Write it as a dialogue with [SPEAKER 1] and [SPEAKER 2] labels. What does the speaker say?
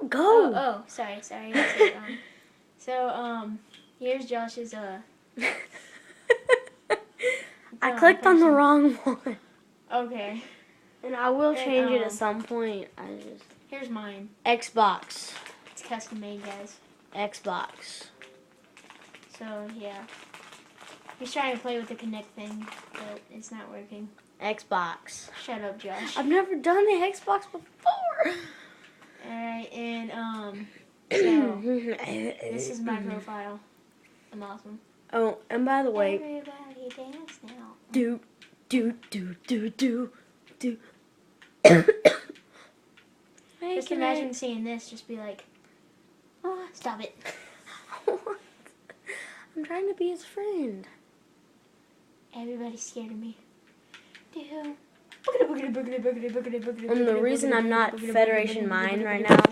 [SPEAKER 1] Go.
[SPEAKER 2] Oh, sorry. So, here's Josh's,
[SPEAKER 1] I clicked on the wrong one.
[SPEAKER 2] Okay.
[SPEAKER 1] And I will change it at some point.
[SPEAKER 2] Here's mine.
[SPEAKER 1] Xbox.
[SPEAKER 2] It's custom made, guys.
[SPEAKER 1] Xbox.
[SPEAKER 2] So, yeah. He's trying to play with the Kinect thing, but it's not working.
[SPEAKER 1] Xbox.
[SPEAKER 2] Shut up, Josh.
[SPEAKER 1] I've never done the Xbox before.
[SPEAKER 2] Alright, and, so, this is my profile. I'm awesome.
[SPEAKER 1] Oh, and by the way,
[SPEAKER 2] Everybody dance now.
[SPEAKER 1] do.
[SPEAKER 2] Just imagine seeing this, just be like, oh, stop it.
[SPEAKER 1] I'm trying to be his friend.
[SPEAKER 2] Everybody's scared of me.
[SPEAKER 1] And the reason I'm not Federation Mine right now